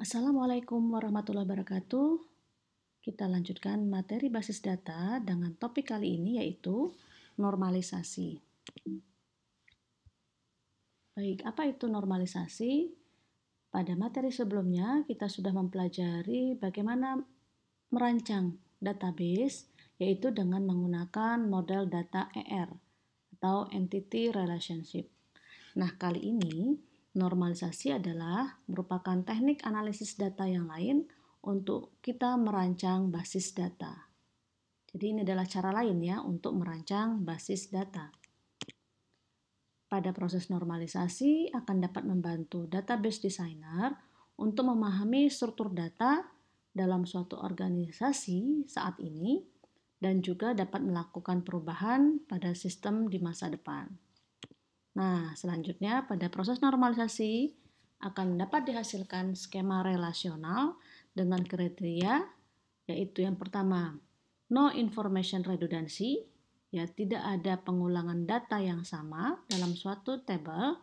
Assalamualaikum warahmatullahi wabarakatuh. Kita lanjutkan materi basis data dengan topik kali ini yaitu normalisasi. Baik, apa itu normalisasi? Pada materi sebelumnya kita sudah mempelajari bagaimana merancang database yaitu dengan menggunakan model data ER atau Entity Relationship. Nah, kali ini normalisasi adalah merupakan teknik analisis data yang lain untuk kita merancang basis data. Jadi ini adalah cara lain ya untuk merancang basis data. Pada proses normalisasi akan dapat membantu database designer untuk memahami struktur data dalam suatu organisasi saat ini dan juga dapat melakukan perubahan pada sistem di masa depan. Nah, selanjutnya pada proses normalisasi akan dapat dihasilkan skema relasional dengan kriteria yaitu yang pertama, no information redundancy, ya tidak ada pengulangan data yang sama dalam suatu tabel,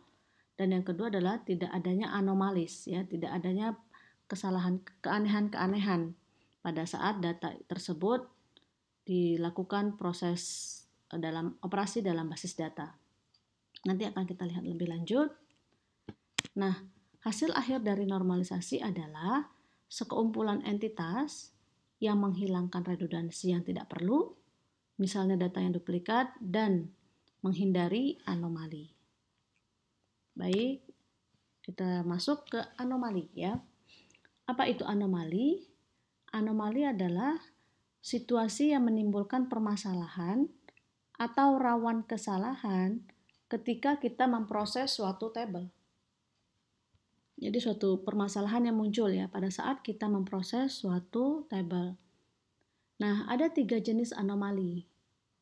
dan yang kedua adalah tidak adanya anomalis, ya tidak adanya kesalahan keanehan-keanehan pada saat data tersebut dilakukan proses dalam operasi dalam basis data. Nanti akan kita lihat lebih lanjut. Nah, hasil akhir dari normalisasi adalah sekumpulan entitas yang menghilangkan redundansi yang tidak perlu, misalnya data yang duplikat, dan menghindari anomali. Baik, kita masuk ke anomali ya. Apa itu anomali? Anomali adalah situasi yang menimbulkan permasalahan atau rawan kesalahan ketika kita memproses suatu tabel. Jadi suatu permasalahan yang muncul ya pada saat kita memproses suatu tabel. Nah, ada 3 jenis anomali.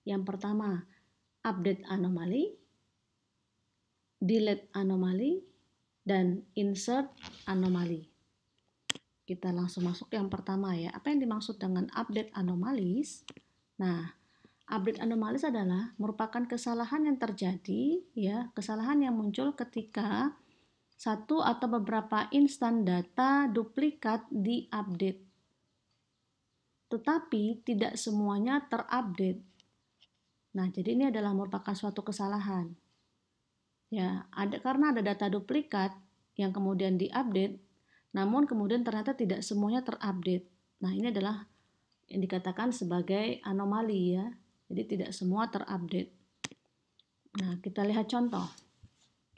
Yang pertama, update anomali, delete anomali, dan insert anomali. Kita langsung masuk yang pertama ya. Apa yang dimaksud dengan update anomalies? Nah, update anomalies adalah merupakan kesalahan yang terjadi ya, kesalahan yang muncul ketika satu atau beberapa instan data duplikat diupdate. Tetapi tidak semuanya terupdate. Nah, jadi ini adalah merupakan suatu kesalahan. Ya, karena ada data duplikat yang kemudian diupdate, namun kemudian ternyata tidak semuanya terupdate. Nah, ini adalah yang dikatakan sebagai anomali ya. Jadi tidak semua terupdate. Nah, kita lihat contoh.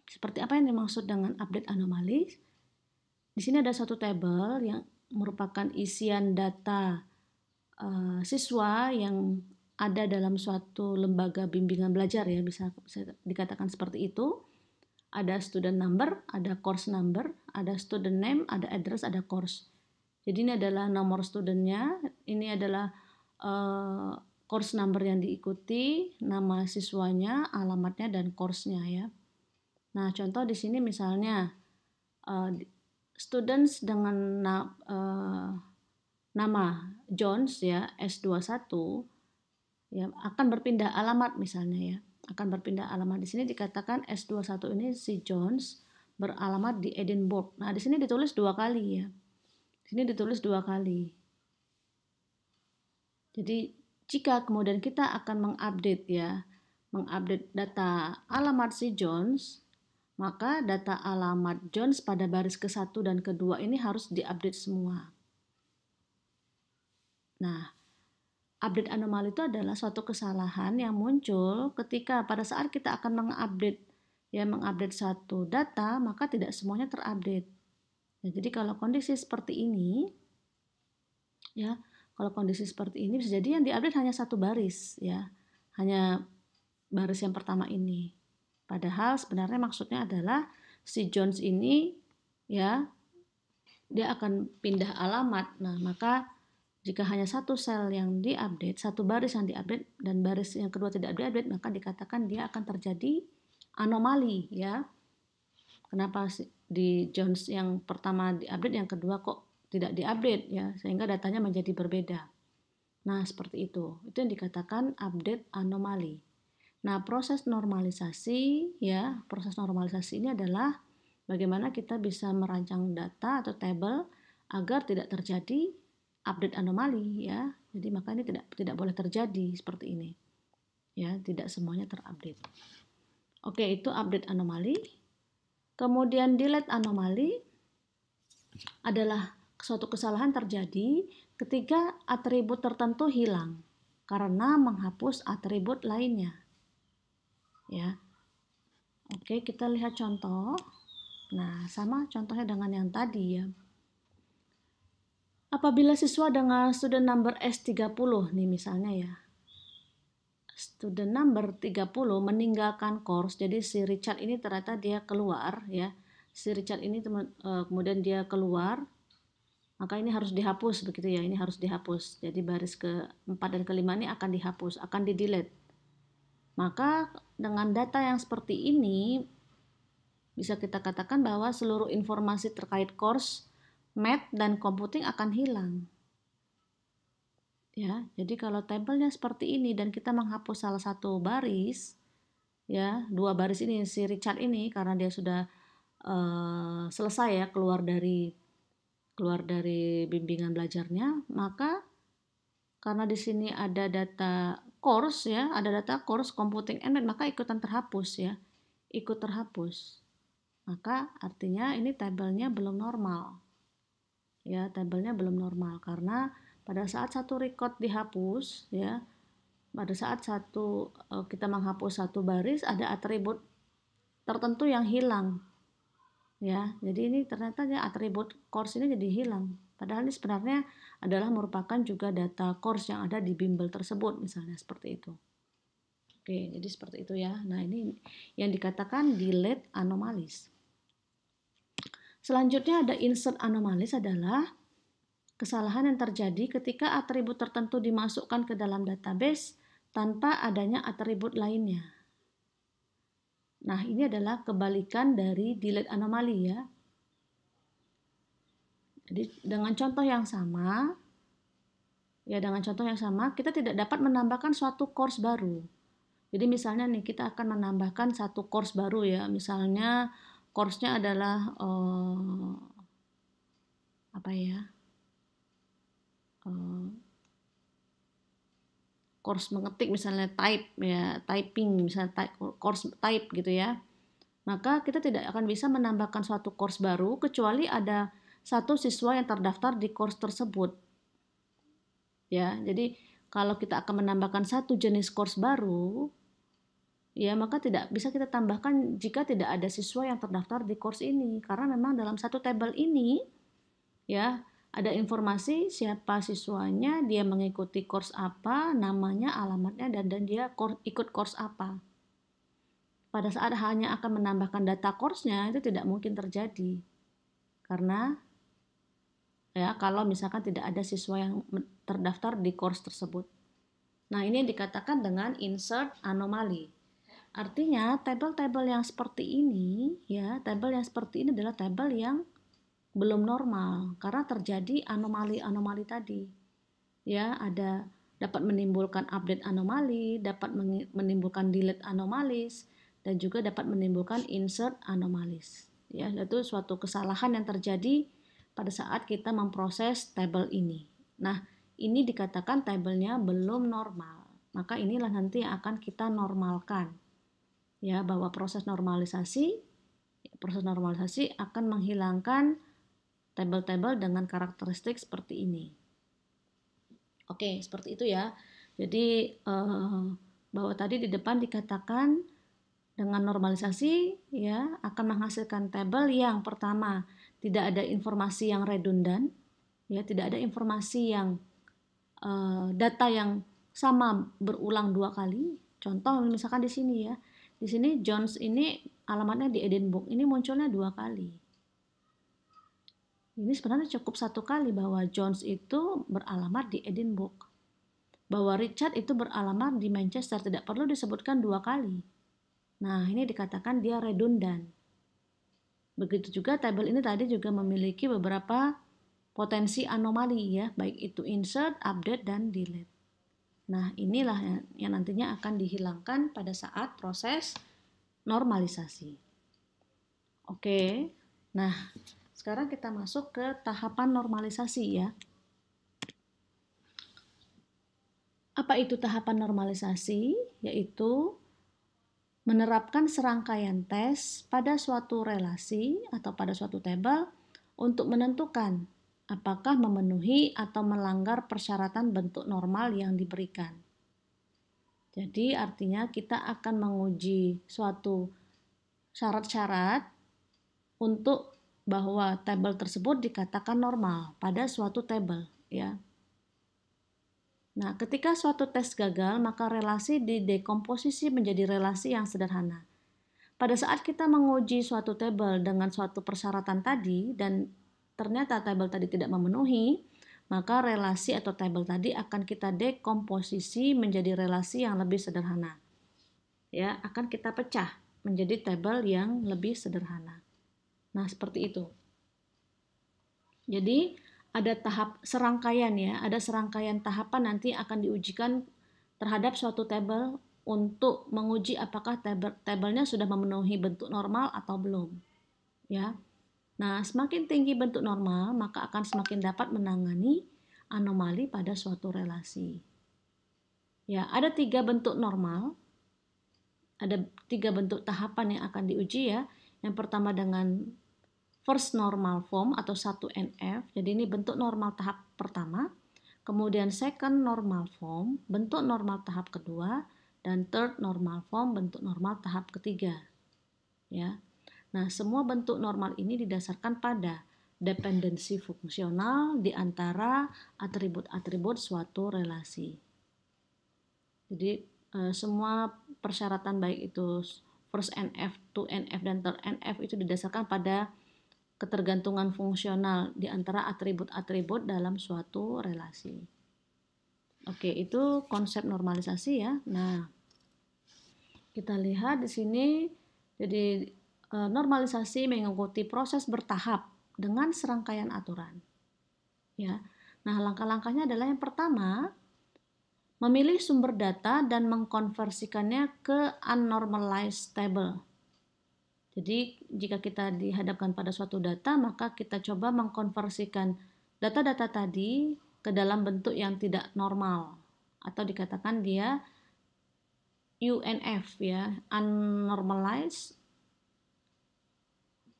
Seperti apa yang dimaksud dengan update anomali? Di sini ada satu tabel yang merupakan isian data siswa yang ada dalam suatu lembaga bimbingan belajar ya, bisa dikatakan seperti itu. Ada student number, ada course number, ada student name, ada address, ada course. Jadi ini adalah nomor studentnya, ini adalah course number yang diikuti, nama siswanya, alamatnya, dan course-nya ya. Nah, contoh di sini misalnya students dengan nama Jones ya, S21 ya akan berpindah alamat misalnya ya. Akan berpindah alamat. Di sini dikatakan S21 ini si Jones beralamat di Edinburgh. Nah, di sini ditulis 2 kali ya. Di sini ditulis 2 kali. Jadi, jika kemudian kita akan mengupdate ya, mengupdate data alamat si Jones, maka data alamat Jones pada baris ke-1 dan ke-2 ini harus diupdate semua. Nah, update anomali itu adalah suatu kesalahan yang muncul ketika pada saat kita akan mengupdate satu data, maka tidak semuanya terupdate. Nah, jadi kalau kondisi seperti ini, ya, kalau kondisi seperti ini bisa jadi yang diupdate hanya satu baris, ya, hanya baris yang pertama ini. Padahal sebenarnya maksudnya adalah si Jones ini, ya, dia akan pindah alamat. Nah, maka jika hanya satu sel yang diupdate, satu baris yang diupdate dan baris yang kedua tidak diupdate, maka dikatakan dia akan terjadi anomali ya. Kenapa di Jones yang pertama diupdate, yang kedua kok tidak diupdate ya, sehingga datanya menjadi berbeda. Nah, seperti itu. Itu yang dikatakan update anomali. Nah, proses normalisasi ini adalah bagaimana kita bisa merancang data atau tabel agar tidak terjadi update anomali ya. Jadi maka ini tidak boleh terjadi seperti ini. Ya, tidak semuanya terupdate. Oke, itu update anomali. Kemudian delete anomali adalah suatu kesalahan terjadi ketika atribut tertentu hilang karena menghapus atribut lainnya. Ya. Oke, kita lihat contoh. Nah, sama contohnya dengan yang tadi ya. Apabila siswa dengan student number S30 nih misalnya ya. Student number 30 meninggalkan course. Jadi si Richard ini ternyata dia keluar ya. Si Richard ini kemudian dia keluar. Maka ini harus dihapus begitu ya. Ini harus dihapus. Jadi baris ke-4 dan ke-5 ini akan dihapus, akan di-delete. Maka dengan data yang seperti ini bisa kita katakan bahwa seluruh informasi terkait course math dan computing akan hilang. Ya, jadi kalau tabelnya seperti ini dan kita menghapus salah satu baris, ya, dua baris ini si Richard ini karena dia sudah selesai ya keluar dari bimbingan belajarnya, maka karena di sini ada data course ya, ada data course computing and math, maka ikutan terhapus ya, ikut terhapus. Maka artinya ini tabelnya belum normal. Ya, tabelnya belum normal karena pada saat satu record dihapus ya, pada saat kita menghapus satu baris ada atribut tertentu yang hilang. Ya, jadi ini ternyata atribut course ini jadi hilang. Padahal ini sebenarnya adalah merupakan juga data course yang ada di bimbel tersebut misalnya seperti itu. Oke, jadi seperti itu ya. Nah, ini yang dikatakan delete anomalies. Selanjutnya ada insert anomalies adalah kesalahan yang terjadi ketika atribut tertentu dimasukkan ke dalam database tanpa adanya atribut lainnya. Nah, ini adalah kebalikan dari delete anomali ya. Jadi dengan contoh yang sama, kita tidak dapat menambahkan suatu course baru. Jadi misalnya nih kita akan menambahkan satu course baru ya. Misalnya course-nya adalah course mengetik misalnya typing misalnya course type gitu ya. Maka kita tidak akan bisa menambahkan suatu course baru kecuali ada satu siswa yang terdaftar di course tersebut. Ya, jadi kalau kita akan menambahkan satu jenis course baru, ya maka tidak bisa kita tambahkan jika tidak ada siswa yang terdaftar di course ini karena memang dalam satu tabel ini ya ada informasi siapa siswanya, dia mengikuti course apa, namanya, alamatnya, dan dia ikut course apa. Pada saat hanya akan menambahkan data course-nya, itu tidak mungkin terjadi. Karena ya kalau misalkan tidak ada siswa yang terdaftar di course tersebut. Nah, ini dikatakan dengan insert anomaly. Artinya, tabel-tabel yang seperti ini, ya, tabel yang seperti ini adalah tabel yang belum normal karena terjadi anomali-anomali tadi. Ya, dapat menimbulkan update anomali, dapat menimbulkan delete anomalies, dan juga dapat menimbulkan insert anomalies. Ya, itu suatu kesalahan yang terjadi pada saat kita memproses tabel ini. Nah, ini dikatakan tabelnya belum normal. Maka inilah nanti yang akan kita normalkan. Ya, bahwa proses normalisasi akan menghilangkan tabel-tabel dengan karakteristik seperti ini. Oke, seperti itu ya. Jadi bahwa tadi di depan dikatakan dengan normalisasi ya akan menghasilkan tabel yang pertama tidak ada informasi yang redundan, ya tidak ada informasi yang data yang sama berulang dua kali. Contoh misalkan di sini ya, di sini Jones ini alamatnya di Edinburgh, ini munculnya dua kali. Ini sebenarnya cukup satu kali bahwa Jones itu beralamat di Edinburgh. Bahwa Richard itu beralamat di Manchester, tidak perlu disebutkan dua kali. Nah, ini dikatakan dia redundan. Begitu juga tabel ini tadi juga memiliki beberapa potensi anomali ya, baik itu insert, update, dan delete. Nah, inilah yang nantinya akan dihilangkan pada saat proses normalisasi. Oke, nah sekarang kita masuk ke tahapan normalisasi ya. Apa itu tahapan normalisasi? Yaitu menerapkan serangkaian tes pada suatu relasi atau pada suatu tabel untuk menentukan apakah memenuhi atau melanggar persyaratan bentuk normal yang diberikan. Jadi artinya kita akan menguji suatu syarat-syarat untuk bahwa tabel tersebut dikatakan normal pada suatu tabel ya. Nah, ketika suatu tes gagal, maka relasi didekomposisi menjadi relasi yang sederhana. Pada saat kita menguji suatu tabel dengan suatu persyaratan tadi dan ternyata tabel tadi tidak memenuhi, maka relasi atau tabel tadi akan kita dekomposisi menjadi relasi yang lebih sederhana. Ya, akan kita pecah menjadi tabel yang lebih sederhana. Nah, seperti itu. Jadi, ada tahap serangkaian ya, ada serangkaian tahapan nanti akan diujikan terhadap suatu tabel untuk menguji apakah tabelnya sudah memenuhi bentuk normal atau belum. Ya. Nah, semakin tinggi bentuk normal, maka akan semakin dapat menangani anomali pada suatu relasi. Ya, ada 3 bentuk normal. Ada 3 bentuk tahapan yang akan diuji ya. Yang pertama dengan first normal form atau 1NF, jadi ini bentuk normal tahap pertama. Kemudian second normal form, bentuk normal tahap kedua, dan third normal form, bentuk normal tahap ketiga. Ya. Nah, semua bentuk normal ini didasarkan pada dependensi fungsional di antara atribut-atribut suatu relasi. Jadi semua persyaratan baik itu first NF, 2NF, dan third NF itu didasarkan pada ketergantungan fungsional di antara atribut-atribut dalam suatu relasi. Oke, itu konsep normalisasi ya. Nah, kita lihat di sini, jadi normalisasi mengikuti proses bertahap dengan serangkaian aturan. Ya. Nah, langkah-langkahnya adalah yang pertama, memilih sumber data dan mengkonversikannya ke unnormalized table. Jadi jika kita dihadapkan pada suatu data, maka kita coba mengkonversikan data-data tadi ke dalam bentuk yang tidak normal atau dikatakan dia UNF ya, unnormalized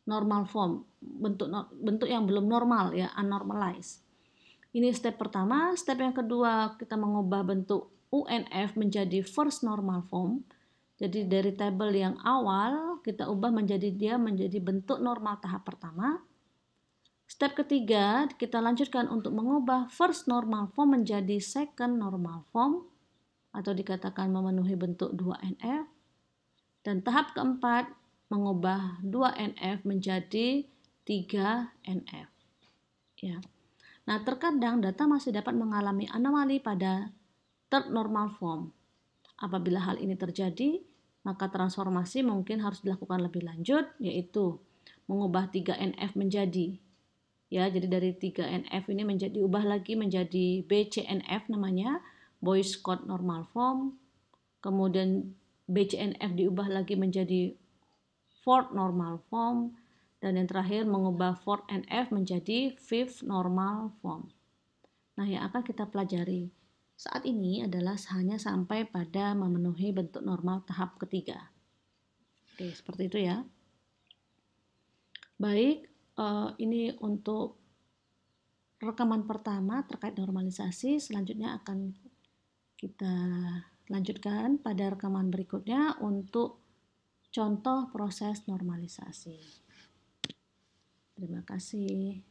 normal form, bentuk yang belum normal ya, unnormalized. Ini step pertama. Step yang kedua, kita mengubah bentuk UNF menjadi first normal form. Jadi dari tabel yang awal kita ubah menjadi bentuk normal tahap pertama. Step ketiga kita lanjutkan untuk mengubah first normal form menjadi second normal form atau dikatakan memenuhi bentuk 2NF. Dan tahap keempat mengubah 2NF menjadi 3NF. Ya. Nah, terkadang data masih dapat mengalami anomali pada third normal form. Apabila hal ini terjadi, maka transformasi mungkin harus dilakukan lebih lanjut, yaitu mengubah 3NF menjadi, ya, jadi dari 3NF ini diubah lagi menjadi BCNF namanya, Boyce Codd Normal Form, kemudian BCNF diubah lagi menjadi fourth normal form, dan yang terakhir mengubah 4NF menjadi fifth normal form. Nah, yang akan kita pelajari saat ini adalah hanya sampai pada memenuhi bentuk normal tahap ketiga. Oke, seperti itu ya. Baik, ini untuk rekaman pertama terkait normalisasi. Selanjutnya akan kita lanjutkan pada rekaman berikutnya untuk contoh proses normalisasi. Terima kasih.